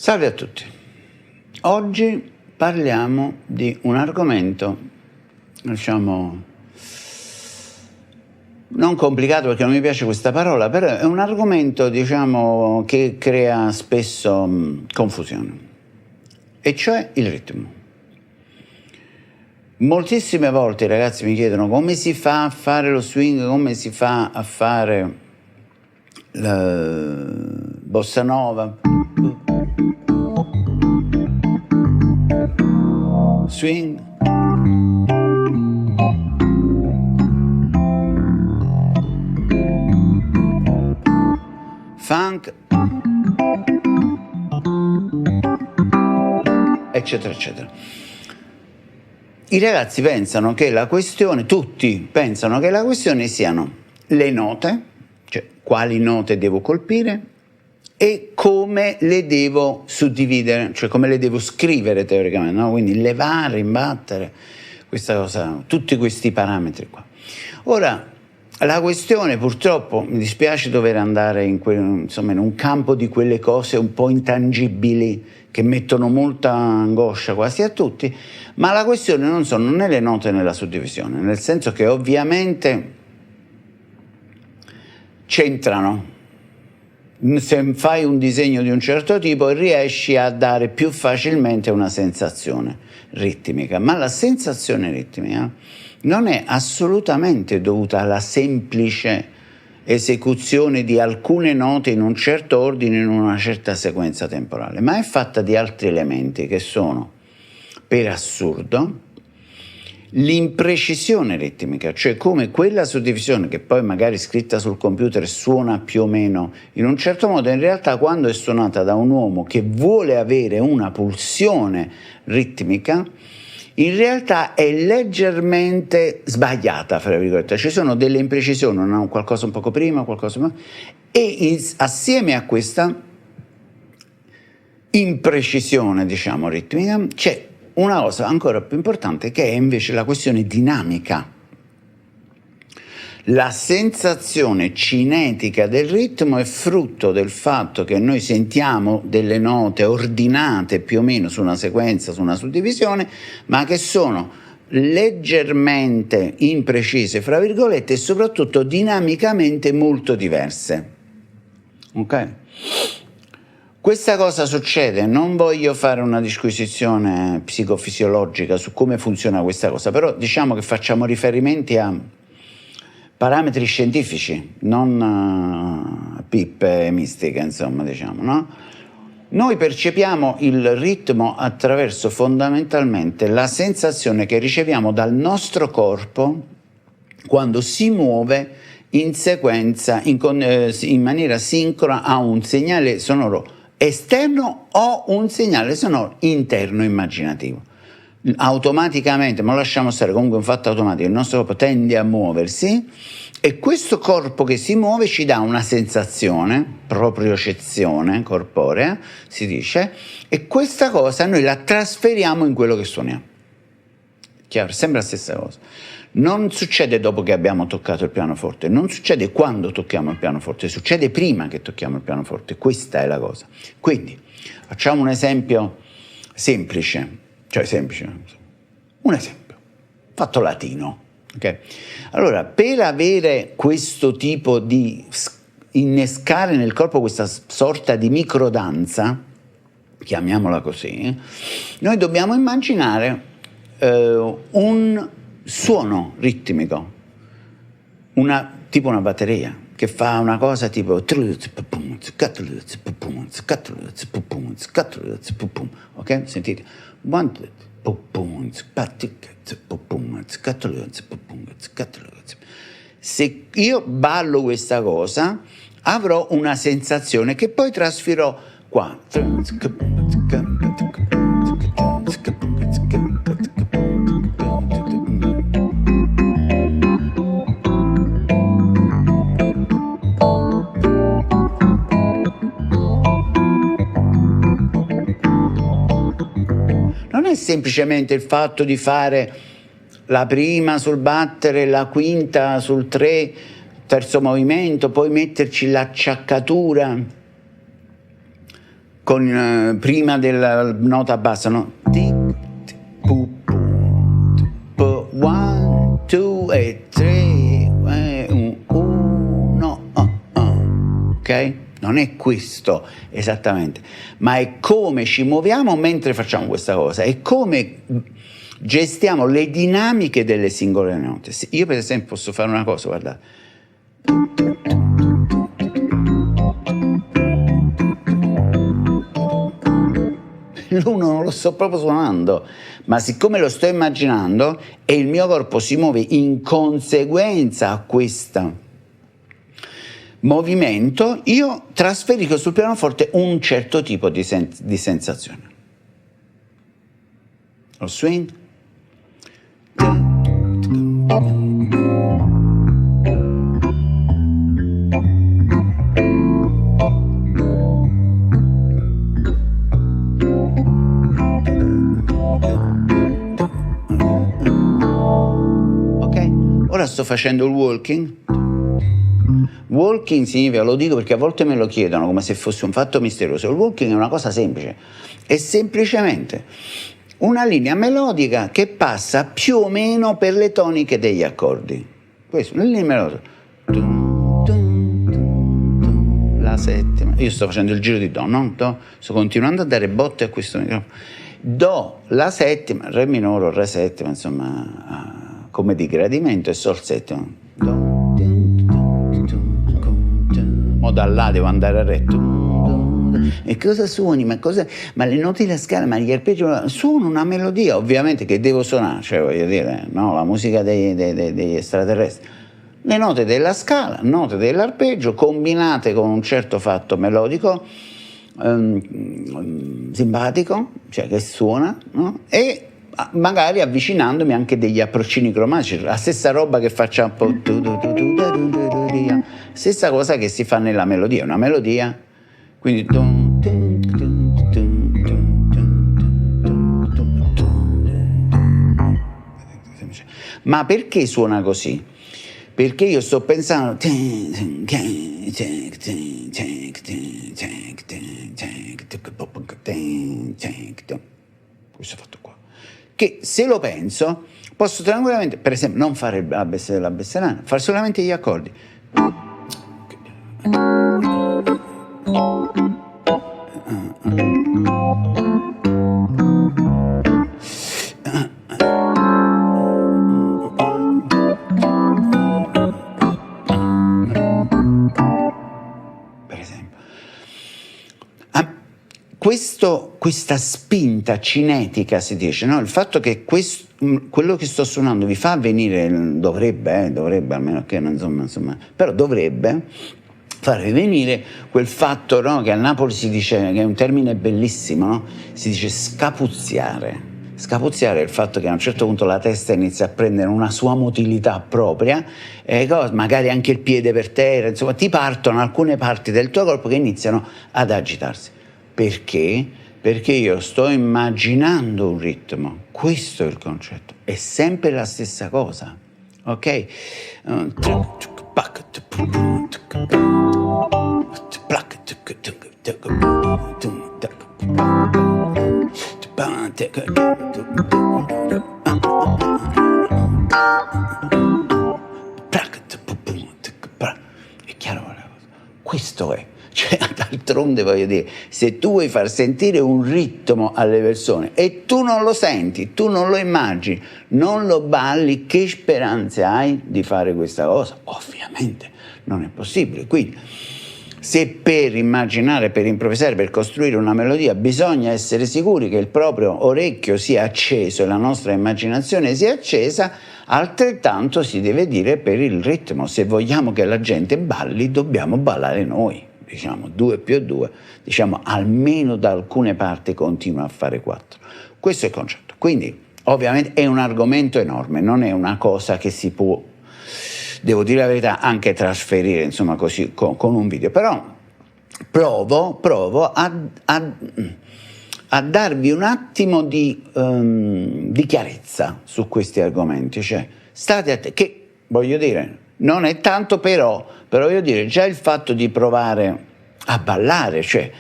Salve a tutti. Oggi parliamo di un argomento, diciamo, non complicato perché non mi piace questa parola, però è un argomento, diciamo, che crea spesso confusione, e cioè il ritmo. Moltissime volte i ragazzi mi chiedono come si fa a fare lo swing, come si fa a fare la bossa nova, swing, funk, eccetera, eccetera. I ragazzi pensano che la questione, tutti pensano che la questione siano le note, cioè quali note devo colpire e come le devo suddividere, cioè come le devo scrivere teoricamente, no? Quindi levare, imbattere, questa cosa, tutti questi parametri qua. Ora, la questione, purtroppo, mi dispiace dover andare in un campo di quelle cose un po' intangibili che mettono molta angoscia quasi a tutti, ma la questione non sono né le note né la suddivisione, nel senso che ovviamente c'entrano. Se fai un disegno di un certo tipo riesci a dare più facilmente una sensazione ritmica, ma la sensazione ritmica non è assolutamente dovuta alla semplice esecuzione di alcune note in un certo ordine, in una certa sequenza temporale, ma è fatta di altri elementi che sono, per assurdo, l'imprecisione ritmica, cioè come quella suddivisione che poi magari scritta sul computer suona più o meno in un certo modo, in realtà quando è suonata da un uomo che vuole avere una pulsione ritmica, in realtà è leggermente sbagliata, fra virgolette. Ci sono delle imprecisioni, no? Qualcosa un poco prima, qualcosa prima, e assieme a questa imprecisione, diciamo, ritmica, c'è una cosa ancora più importante che è invece la questione dinamica. La sensazione cinetica del ritmo è frutto del fatto che noi sentiamo delle note ordinate più o meno su una sequenza, su una suddivisione, ma che sono leggermente imprecise, fra virgolette, e soprattutto dinamicamente molto diverse. Ok? Questa cosa succede, non voglio fare una disquisizione psicofisiologica su come funziona questa cosa, però diciamo che facciamo riferimenti a parametri scientifici, non pippe mistiche, insomma, diciamo, no? Noi percepiamo il ritmo attraverso fondamentalmente la sensazione che riceviamo dal nostro corpo quando si muove in sequenza, in maniera sincrona a un segnale sonoro esterno o un segnale sonoro interno immaginativo. Automaticamente, ma lo lasciamo stare, comunque è un fatto automatico, il nostro corpo tende a muoversi e questo corpo che si muove ci dà una sensazione, propriocezione corporea, si dice, e questa cosa noi la trasferiamo in quello che suoniamo. Chiaro? Sembra la stessa cosa. Non succede dopo che abbiamo toccato il pianoforte, non succede quando tocchiamo il pianoforte, succede prima che tocchiamo il pianoforte, questa è la cosa. Quindi, facciamo un esempio semplice, un esempio, fatto latino. Okay? Allora, per avere questo tipo di innescare nel corpo questa sorta di microdanza, chiamiamola così, noi dobbiamo immaginare un suono ritmico, tipo una batteria che fa una cosa tipo, ok? Sentite? Se io ballo questa cosa avrò una sensazione che poi trasferirò qua. Non è semplicemente il fatto di fare la prima sul battere, la quinta sul 3, terzo movimento, poi metterci l'acciaccatura prima della nota bassa, no? Tic, tic, pu, pu, 1, 2 e 3, 1, ok? Non è questo esattamente, ma è come ci muoviamo mentre facciamo questa cosa, è come gestiamo le dinamiche delle singole note. Io per esempio posso fare una cosa, guardate. L'uno non lo sto proprio suonando, ma siccome lo sto immaginando e il mio corpo si muove in conseguenza a questo movimento, io trasferisco sul pianoforte un certo tipo di sensazione. Lo swing. Ok, ora sto facendo il walking. Walking significa, lo dico perché a volte me lo chiedono come se fosse un fatto misterioso. Il walking è una cosa semplice, è semplicemente una linea melodica che passa più o meno per le toniche degli accordi. Questo, una linea melodica. La settima. Io sto facendo il giro di Do, no? Do. Sto continuando a dare botte a questo microfono. Do, la settima, Re minore o Re settima, insomma, come di gradimento, e Sol settima. Do. Mo da là devo andare a Re. E cosa suoni? Ma le note della scala, ma gli arpeggi, suono una melodia ovviamente che devo suonare, cioè voglio dire, no, la musica degli extraterrestri. Le note della scala, note dell'arpeggio combinate con un certo fatto melodico simpatico, cioè che suona, no? E magari avvicinandomi anche degli approccini cromatici, la stessa roba che facciamo, stessa cosa che si fa nella melodia, una melodia, quindi ma perché suona così? Perché io sto pensando questo fatto qua, che se lo penso posso tranquillamente, per esempio, non fare la besserana, fare solamente gli accordi. Questa spinta cinetica, si dice, no? Il fatto che quello che sto suonando vi fa venire, dovrebbe, almeno che insomma, però dovrebbe farvi venire quel fatto, no? Che a Napoli si dice, che è un termine bellissimo, no? Si dice scapuzziare. Scapuzziare è il fatto che a un certo punto la testa inizia a prendere una sua motilità propria, magari anche il piede per terra, insomma ti partono alcune parti del tuo corpo che iniziano ad agitarsi. Perché? Perché io sto immaginando un ritmo, questo è il concetto, è sempre la stessa cosa, ok? È chiaro la cosa? Questo è. Cioè, d'altronde voglio dire, se tu vuoi far sentire un ritmo alle persone e tu non lo senti, tu non lo immagini, non lo balli, che speranze hai di fare questa cosa? Ovviamente non è possibile. Quindi, se per immaginare, per improvvisare, per costruire una melodia bisogna essere sicuri che il proprio orecchio sia acceso e la nostra immaginazione sia accesa, altrettanto si deve dire per il ritmo. Se vogliamo che la gente balli, dobbiamo ballare noi. Diciamo 2 più 2, diciamo almeno da alcune parti continua a fare 4. Questo è il concetto. Quindi ovviamente è un argomento enorme, non è una cosa che si può, devo dire la verità, anche trasferire, insomma, così con un video. Però provo a darvi un attimo di chiarezza su questi argomenti. Cioè, state attenti, che voglio dire, non è tanto però voglio dire, già il fatto di provare a ballare, cioè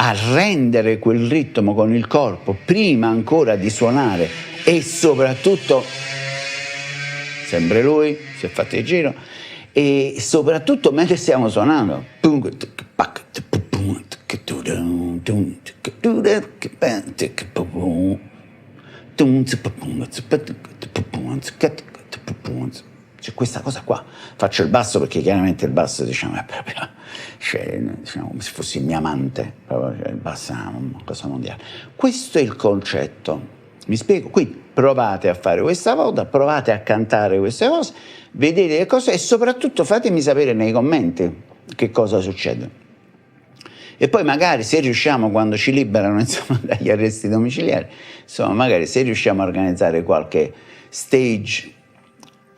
a rendere quel ritmo con il corpo prima ancora di suonare, e soprattutto, sempre lui si è fatto il giro, e soprattutto mentre stiamo suonando, c'è questa cosa qua. Faccio il basso perché chiaramente il basso, diciamo, è proprio, cioè, diciamo, come se fossi il mio amante, proprio, cioè, il basso è una cosa mondiale. Questo è il concetto, mi spiego? Quindi provate a fare questa volta, provate a cantare queste cose, vedete che cosa, e soprattutto fatemi sapere nei commenti che cosa succede. E poi magari se riusciamo, quando ci liberano, insomma, dagli arresti domiciliari, insomma, magari se riusciamo a organizzare qualche stage.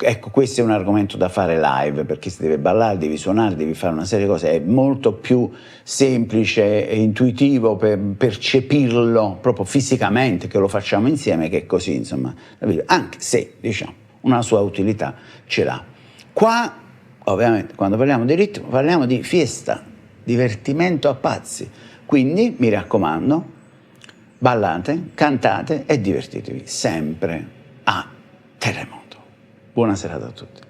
Ecco, questo è un argomento da fare live, perché si deve ballare, devi suonare, devi fare una serie di cose, è molto più semplice e intuitivo per percepirlo proprio fisicamente, che lo facciamo insieme, che è così, insomma, anche se, diciamo, una sua utilità ce l'ha. Qua, ovviamente, quando parliamo di ritmo, parliamo di fiesta, divertimento a pazzi, quindi, mi raccomando, ballate, cantate e divertitevi sempre a terremoto. Buona serata a tutti.